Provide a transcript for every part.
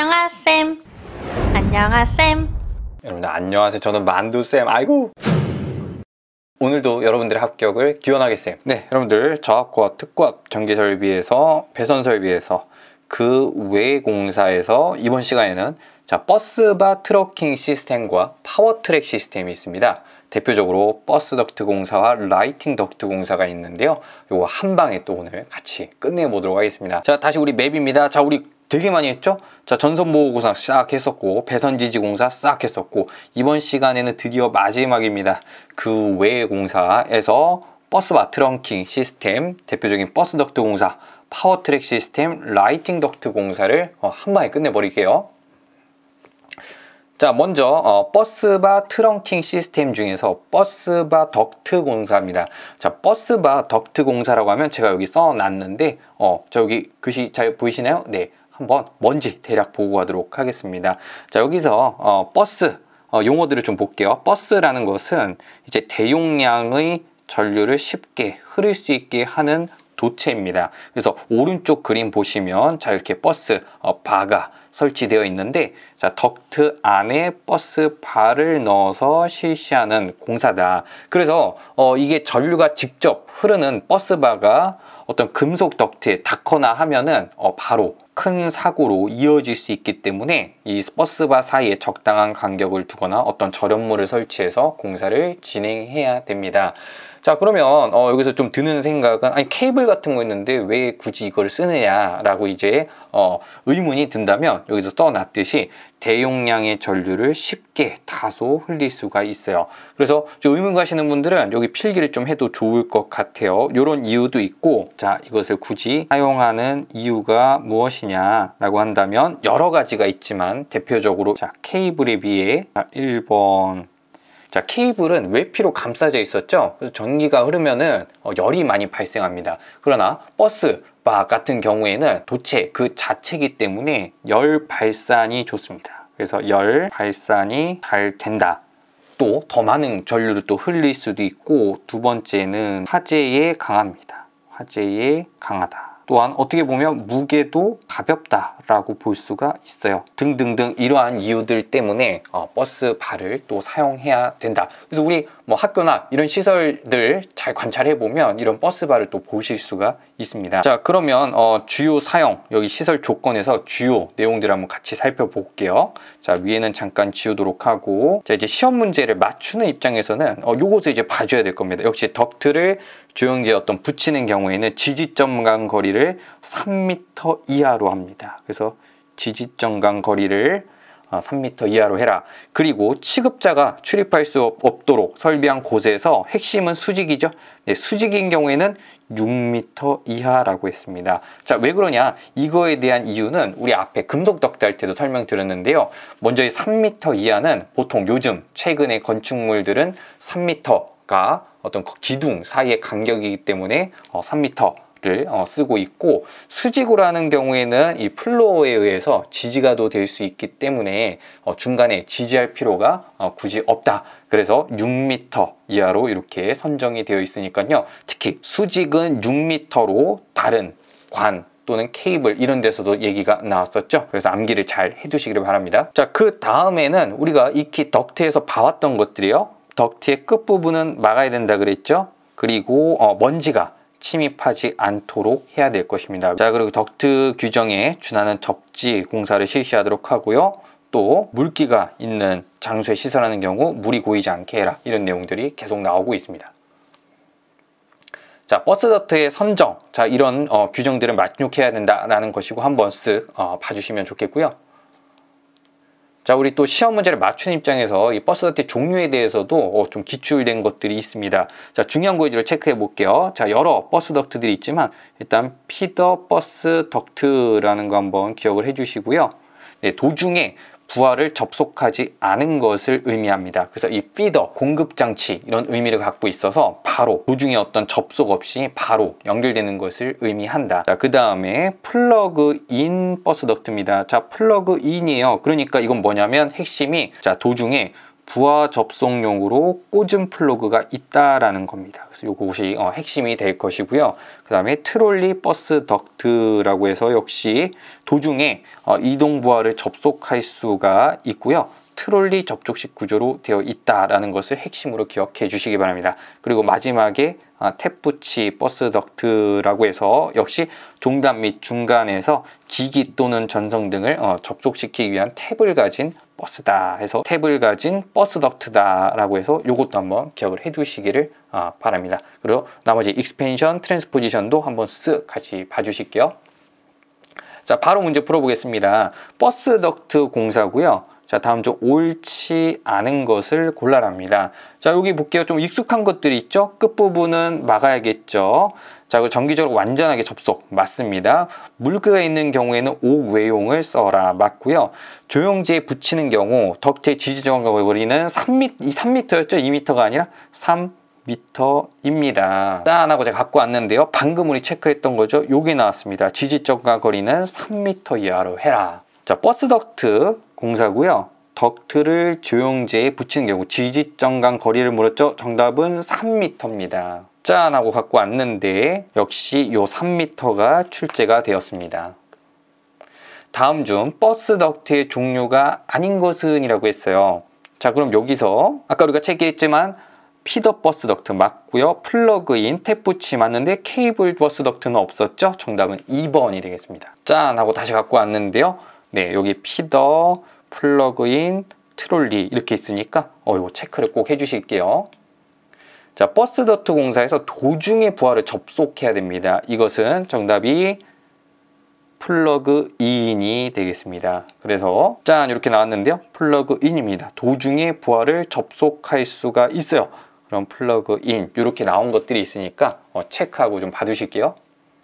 안녕하셈. 안녕하셈. 여러분들 안녕하세요. 저는 만두쌤. 아이고, 오늘도 여러분들의 합격을 기원하겠어요. 네, 여러분들 저학과 특고합 전기설비에서 배선설비에서 그 외 공사에서 이번 시간에는 버스바 트러킹 시스템과 파워트랙 시스템이 있습니다. 대표적으로 버스 덕트 공사와 라이팅 덕트 공사가 있는데요. 요거 한 방에 또 오늘 같이 끝내보도록 하겠습니다. 자, 다시 우리 맵입니다. 자, 우리 되게 많이 했죠? 자, 전선보호공사 싹 했었고, 배선지지공사 싹 했었고, 이번 시간에는 드디어 마지막입니다. 그 외 공사에서 버스바 트러킹 시스템, 대표적인 버스 덕트 공사, 파워트랙 시스템, 라이팅 덕트 공사를 한 방에 끝내버릴게요. 자, 먼저 버스바 트렁킹 시스템 중에서 버스바 덕트 공사입니다. 자, 버스바 덕트 공사라고 하면 제가 여기 써놨는데 자, 여기 글씨 잘 보이시나요? 네, 한번 뭔지 대략 보고 가도록 하겠습니다. 자, 여기서 버스 용어들을 좀 볼게요. 버스라는 것은 이제 대용량의 전류를 쉽게 흐를 수 있게 하는 도체입니다. 그래서 오른쪽 그림 보시면 자, 이렇게 버스 바가 설치되어 있는데, 자, 덕트 안에 버스 바를 넣어서 실시하는 공사다. 그래서 이게 전류가 직접 흐르는 버스 바가 어떤 금속 덕트에 닿거나 하면은 바로 큰 사고로 이어질 수 있기 때문에 이 버스바 사이에 적당한 간격을 두거나 어떤 절연물을 설치해서 공사를 진행해야 됩니다. 자, 그러면 여기서 좀 드는 생각은, 아니 케이블 같은 거 있는데 왜 굳이 이걸 쓰느냐라고 이제 의문이 든다면, 여기서 써놨듯이 대용량의 전류를 쉽게 다소 흘릴 수가 있어요. 그래서 좀 의문 가시는 분들은 여기 필기를 좀 해도 좋을 것 같아요. 이런 이유도 있고, 자, 이것을 굳이 사용하는 이유가 무엇이냐라고 한다면 여러 가지가 있지만 대표적으로 자, 케이블에 비해 1번, 자, 케이블은 외피로 감싸져 있었죠. 그래서 전기가 흐르면은 열이 많이 발생합니다. 그러나 버스 바 같은 경우에는 도체 그 자체이기 때문에 열 발산이 좋습니다. 그래서 열 발산이 잘 된다. 또 더 많은 전류를 또 흘릴 수도 있고, 두 번째는 화재에 강합니다. 화재에 강하다. 또한 어떻게 보면 무게도 가볍다라고 볼 수가 있어요. 등등등 이러한 이유들 때문에 버스 바를 또 사용해야 된다. 그래서 우리 학교나 이런 시설들 잘 관찰해 보면 이런 버스 바를 또 보실 수가 있습니다. 자, 그러면 주요 사용, 여기 시설 조건에서 주요 내용들을 한번 같이 살펴볼게요. 자, 위에는 잠깐 지우도록 하고, 자, 이제 시험 문제를 맞추는 입장에서는 요것을 이제 봐줘야 될 겁니다. 역시 덕트를 조영지에 붙이는 경우에는 지지점 간 거리를 3m 이하로 합니다. 그래서 지지점 간 거리를 3m 이하로 해라. 그리고 취급자가 출입할 수 없도록 설비한 곳에서 핵심은 수직이죠. 네, 수직인 경우에는 6m 이하라고 했습니다. 자, 왜 그러냐? 이거에 대한 이유는 우리 앞에 금속 덕트 할 때도 설명드렸는데요. 먼저 이 3m 이하는 보통 요즘 최근의 건축물들은 3m가 어떤 기둥 사이의 간격이기 때문에 3m를 쓰고 있고, 수직으로 하는 경우에는 이 플로어에 의해서 지지가 될 수 있기 때문에 중간에 지지할 필요가 굳이 없다. 그래서 6m 이하로 이렇게 선정이 되어 있으니까요. 특히 수직은 6m로 다른 관 또는 케이블 이런 데서도 얘기가 나왔었죠. 그래서 암기를 잘 해두시기를 바랍니다. 자, 그 다음에는 우리가 익히 덕트에서 봐왔던 것들이요. 덕트의 끝부분은 막아야 된다 그랬죠. 그리고 먼지가 침입하지 않도록 해야 될 것입니다. 자, 그리고 덕트 규정에 준하는 접지 공사를 실시하도록 하고요. 또 물기가 있는 장소에 시설하는 경우 물이 고이지 않게 해라. 이런 내용들이 계속 나오고 있습니다. 자, 버스 덕트의 선정, 자, 이런 규정들을 만족해야 된다라는 것이고 한번 쓱 봐주시면 좋겠고요. 자, 우리 또 시험 문제를 맞추는 입장에서 이 버스 덕트의 종류에 대해서도 좀 기출된 것들이 있습니다. 자, 중요한 거 위주로 체크해 볼게요. 자, 여러 버스 덕트들이 있지만 일단 피더 버스 덕트라는 거 한번 기억을 해 주시고요. 네, 도중에 부하를 접속하지 않은 것을 의미합니다. 그래서 이 피더, 공급장치 이런 의미를 갖고 있어서 바로 도중에 어떤 접속 없이 바로 연결되는 것을 의미한다. 자, 그 다음에 플러그인 버스 덕트입니다. 자, 플러그인이에요. 그러니까 이건 뭐냐면 핵심이 자, 도중에 부하 접속용으로 꽂은 플러그가 있다라는 겁니다. 그래서 이것이 핵심이 될 것이고요. 그 다음에 트롤리 버스 덕트라고 해서 역시 도중에 이동 부하를 접속할 수가 있고요. 트롤리 접촉식 구조로 되어 있다라는 것을 핵심으로 기억해 주시기 바랍니다. 그리고 마지막에 탭부치 버스 덕트라고 해서 역시 종단 및 중간에서 기기 또는 전송 등을 접속시키기 위한 탭을 가진 버스다 해서 탭을 가진 버스 덕트다라고 해서 이것도 한번 기억을 해 두시기를 바랍니다. 그리고 나머지 익스펜션, 트랜스포지션도 한번 쓱 같이 봐주실게요. 자, 바로 문제 풀어보겠습니다. 버스 덕트 공사고요. 자, 다음 좀 옳지 않은 것을 골라랍니다. 자, 여기 볼게요. 좀 익숙한 것들이 있죠? 끝부분은 막아야겠죠. 자, 그리고 정기적으로 완전하게 접속. 맞습니다. 물기가 있는 경우에는 옥 외용을 써라. 맞고요. 조영지에 붙이는 경우 덕트의 지지정과 거리는 3m였죠? 2m가 아니라 3m입니다. 짠 하고 제가 갖고 왔는데요. 방금 우리 체크했던 거죠. 여기 나왔습니다. 지지점과 거리는 3m 이하로 해라. 자, 버스 덕트 공사고요. 덕트를 조영제에 붙이는 경우 지지점간 거리를 물었죠. 정답은 3m입니다. 짠 하고 갖고 왔는데 역시 요 3m가 출제가 되었습니다. 다음 중 버스 덕트의 종류가 아닌 것은 이라고 했어요. 자, 그럼 여기서 아까 우리가 체크했지만 피더 버스 덕트 맞고요. 플러그인 탭붙이 맞는데 케이블 버스 덕트는 없었죠. 정답은 2번이 되겠습니다. 짠 하고 다시 갖고 왔는데요. 네, 여기 피더, 플러그인, 트롤리 이렇게 있으니까 이거 체크를 꼭 해주실게요. 자, 버스 덕트 공사에서 도중에 부하를 접속해야 됩니다. 이것은 정답이 플러그인이 되겠습니다. 그래서 짠 이렇게 나왔는데요. 플러그인입니다. 도중에 부하를 접속할 수가 있어요. 그럼 플러그인 이렇게 나온 것들이 있으니까 체크하고 좀 봐두실게요.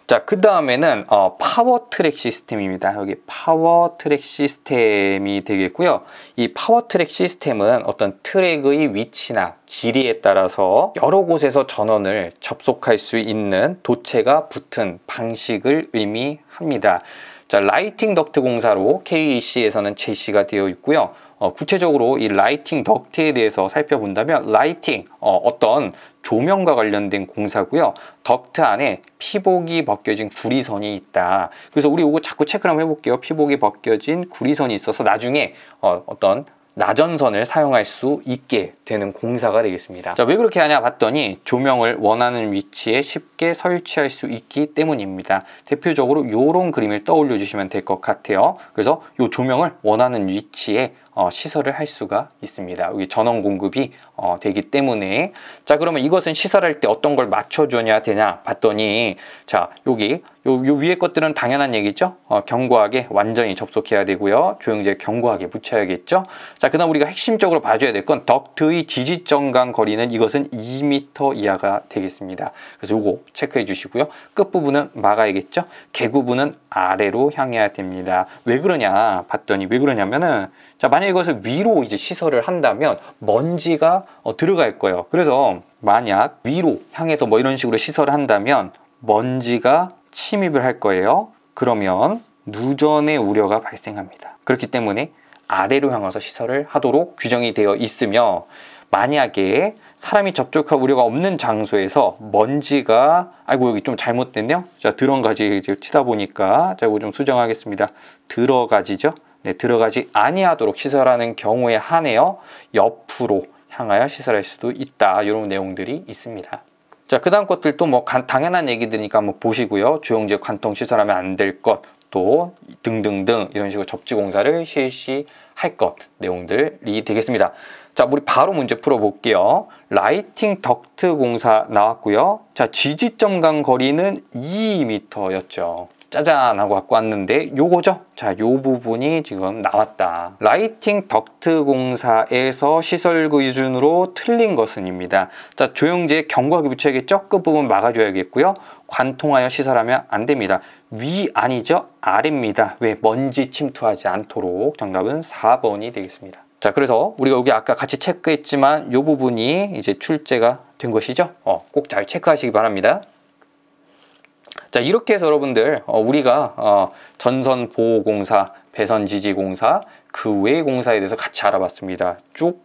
자, 그 다음에는 파워 트랙 시스템입니다. 여기 파워 트랙 시스템이 되겠고요. 이 파워 트랙 시스템은 어떤 트랙의 위치나 길이에 따라서 여러 곳에서 전원을 접속할 수 있는 도체가 붙은 방식을 의미합니다. 자, 라이팅 덕트 공사로 KEC에서는 제시가 되어 있고요. 구체적으로 이 라이팅 덕트에 대해서 살펴본다면 라이팅, 어떤 조명과 관련된 공사고요. 덕트 안에 피복이 벗겨진 구리선이 있다. 그래서 우리 이거 자꾸 체크를 한번 해볼게요. 피복이 벗겨진 구리선이 있어서 나중에 어떤 나전선을 사용할 수 있게 되는 공사가 되겠습니다. 자, 왜 그렇게 하냐 봤더니 조명을 원하는 위치에 쉽게 설치할 수 있기 때문입니다. 대표적으로 이런 그림을 떠올려 주시면 될 것 같아요. 그래서 이 조명을 원하는 위치에 시설을 할 수가 있습니다. 여기 전원 공급이 되기 때문에. 자, 그러면 이것은 시설할 때 어떤 걸 맞춰줘야 되냐 봤더니, 자, 여기 요 위에 것들은 당연한 얘기죠. 견고하게 완전히 접속해야 되고요. 조영제 견고하게 붙여야겠죠. 자, 그 다음 우리가 핵심적으로 봐줘야 될 건 덕트의 지지점간 거리는 이것은 2m 이하가 되겠습니다. 그래서 요거 체크해 주시고요. 끝부분은 막아야겠죠. 개구부는 아래로 향해야 됩니다. 왜 그러냐 봤더니, 왜 그러냐면은, 자, 만약 이것을 위로 이제 시설을 한다면 먼지가 들어갈 거예요. 그래서 만약 위로 향해서 뭐 이런 식으로 시설을 한다면 먼지가 침입을 할 거예요. 그러면 누전의 우려가 발생합니다. 그렇기 때문에 아래로 향해서 시설을 하도록 규정이 되어 있으며, 만약에 사람이 접촉할 우려가 없는 장소에서 먼지가, 아이고 여기 좀 잘못됐네요. 자, 들어가지 이제 치다 보니까, 자, 이거 좀 수정하겠습니다. 들어가지죠. 네, 들어가지 아니하도록 시설하는 경우에 한해요. 옆으로 향하여 시설할 수도 있다. 이런 내용들이 있습니다. 자, 그 다음 것들도 뭐 당연한 얘기들이니까 한번 보시고요. 조영제 관통 시설하면 안 될 것, 또 등등등 이런 식으로 접지 공사를 실시할 것 내용들이 되겠습니다. 자, 우리 바로 문제 풀어볼게요. 라이팅 덕트 공사 나왔고요. 자, 지지점 간 거리는 2m였죠. 짜잔 하고 갖고 왔는데 요거죠. 자, 요 부분이 지금 나왔다. 라이팅 덕트 공사에서 시설 기준으로 틀린 것은입니다. 자, 조영제 견고하게 붙여야겠죠. 끝부분 막아줘야겠고요. 관통하여 시설하면 안 됩니다. 위 아니죠. 아래입니다. 왜? 먼지 침투하지 않도록. 정답은 4번이 되겠습니다. 자, 그래서 우리가 여기 아까 같이 체크했지만 요 부분이 이제 출제가 된 것이죠. 꼭 잘 체크하시기 바랍니다. 자, 이렇게 해서 여러분들 우리가 전선 보호 공사, 배선 지지 공사, 그 외의 공사에 대해서 같이 알아봤습니다. 쭉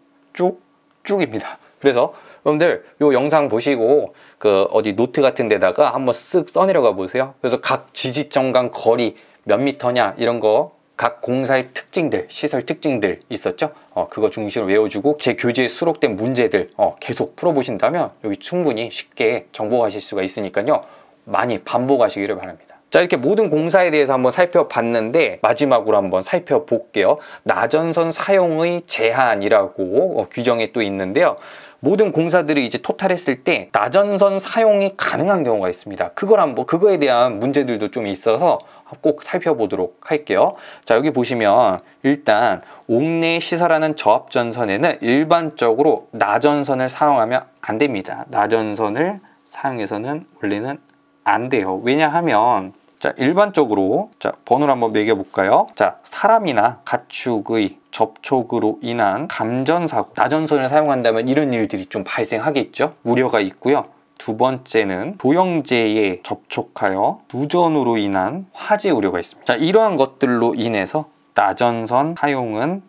쭉입니다. 그래서 여러분들 요 영상 보시고 그 어디 노트 같은 데다가 한번 쓱 써내려가 보세요. 그래서 각 지지점 거리 몇 미터냐 이런 거 각 공사의 특징들, 시설 특징들 있었죠? 그거 중심으로 외워주고 제 교재에 수록된 문제들 계속 풀어보신다면 여기 충분히 쉽게 정복하실 수가 있으니까요. 많이 반복하시기를 바랍니다. 자, 이렇게 모든 공사에 대해서 한번 살펴봤는데 마지막으로 한번 살펴볼게요. 나전선 사용의 제한이라고 규정이 또 있는데요. 모든 공사들이 이제 토탈했을 때 나전선 사용이 가능한 경우가 있습니다. 그거에 대한 문제들도 좀 있어서 꼭 살펴보도록 할게요. 자, 여기 보시면 일단 옥내 시설하는 저압전선에는 일반적으로 나전선을 사용하면 안 됩니다. 나전선을 사용해서는 원래는 안 돼요. 왜냐하면 자, 일반적으로 자, 번호를 한번 매겨볼까요? 자, 사람이나 가축의 접촉으로 인한 감전사고, 나전선을 사용한다면 이런 일들이 좀 발생하겠죠? 우려가 있고요. 두 번째는 조영제에 접촉하여 누전으로 인한 화재 우려가 있습니다. 자, 이러한 것들로 인해서 나전선 사용은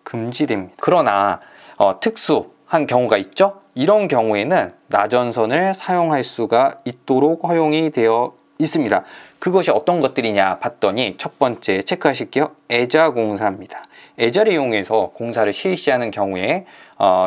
금지됩니다. 그러나 특수한 경우가 있죠? 이런 경우에는 나전선을 사용할 수가 있도록 허용이 되어 있습니다. 그것이 어떤 것들이냐 봤더니 첫 번째 체크하실게요. 애자공사입니다. 애자를 이용해서 공사를 실시하는 경우에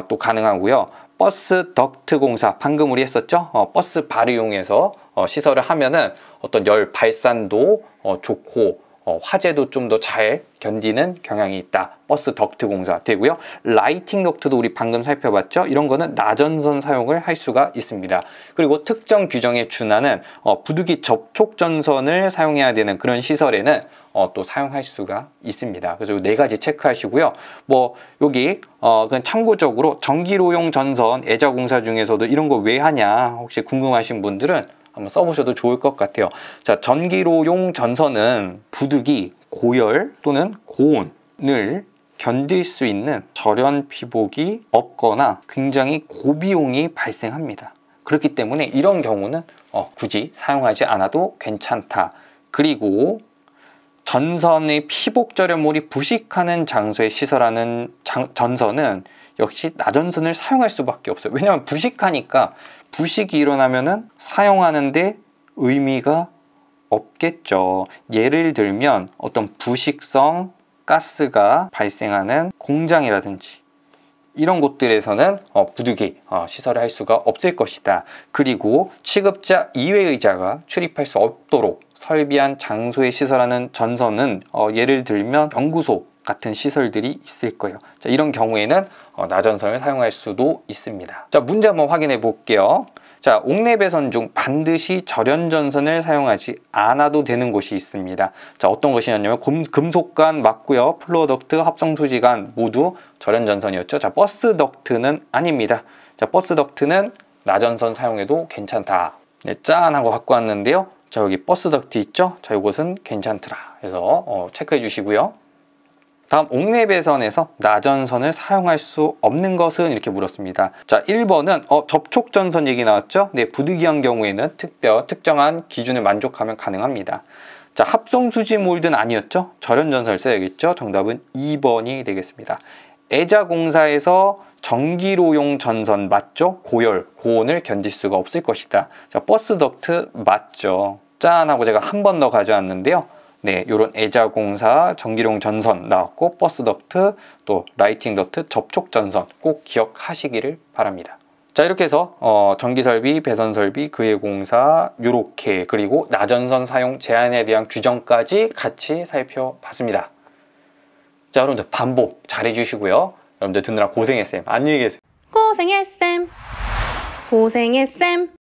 또 가능하고요. 버스 덕트 공사, 방금 우리 했었죠? 버스 발을 이용해서 시설을 하면은 어떤 열 발산도 좋고 화재도 좀 더 잘 견디는 경향이 있다. 버스 덕트 공사 되고요. 라이팅 덕트도 우리 방금 살펴봤죠? 이런 거는 나전선 사용을 할 수가 있습니다. 그리고 특정 규정에 준하는 부두기 접촉 전선을 사용해야 되는 그런 시설에는 또 사용할 수가 있습니다. 그래서 네 가지 체크하시고요. 뭐 여기 그냥 참고적으로 전기로용 전선 애자 공사 중에서도 이런 거 왜 하냐 혹시 궁금하신 분들은 한번 써보셔도 좋을 것 같아요. 자, 전기로용 전선은 부득이 고열 또는 고온을 견딜 수 있는 절연 피복이 없거나 굉장히 고비용이 발생합니다. 그렇기 때문에 이런 경우는 굳이 사용하지 않아도 괜찮다. 그리고 전선의 피복 절연물이 부식하는 장소에 시설하는 전선은 역시 나전선을 사용할 수밖에 없어요. 왜냐하면 부식하니까 부식이 일어나면은 사용하는데 의미가 없겠죠. 예를 들면 어떤 부식성 가스가 발생하는 공장이라든지 이런 곳들에서는 부득이 시설을 할 수가 없을 것이다. 그리고 취급자 이외의자가 출입할 수 없도록 설비한 장소에 시설하는 전선은 예를 들면 연구소 같은 시설들이 있을 거예요. 자, 이런 경우에는 나전선을 사용할 수도 있습니다. 자, 문제 한번 확인해 볼게요. 자, 옥내 배선 중 반드시 절연전선을 사용하지 않아도 되는 곳이 있습니다. 자, 어떤 것이냐면 금속관 맞고요. 플로어 덕트, 합성 수지관 모두 절연전선이었죠. 자, 버스 덕트는 아닙니다. 자, 버스 덕트는 나전선 사용해도 괜찮다. 네, 짠 하고 갖고 왔는데요. 자, 여기 버스 덕트 있죠? 자, 이것은 괜찮더라. 그래서 체크해 주시고요. 다음 옥내 배선에서 나전선을 사용할 수 없는 것은 이렇게 물었습니다. 자, 1번은 접촉 전선 얘기 나왔죠? 네, 부득이한 경우에는 특정한 기준을 만족하면 가능합니다. 자, 합성 수지 몰드는 아니었죠? 절연 전선을 써야겠죠? 정답은 2번이 되겠습니다. 애자 공사에서 전기로용 전선 맞죠? 고열, 고온을 견딜 수가 없을 것이다. 자, 버스 덕트 맞죠? 짠 하고 제가 한 번 더 가져왔는데요. 네, 요런 애자공사, 전기용 전선 나왔고 버스 덕트, 또 라이팅 덕트, 접촉 전선 꼭 기억하시기를 바랍니다. 자, 이렇게 해서 전기설비, 배선설비, 그의 공사 요렇게 그리고 나전선 사용 제한에 대한 규정까지 같이 살펴봤습니다. 자, 여러분들 반복 잘 해주시고요. 여러분들 듣느라 고생했어요. 안녕히 계세요. 고생했음. 고생했음.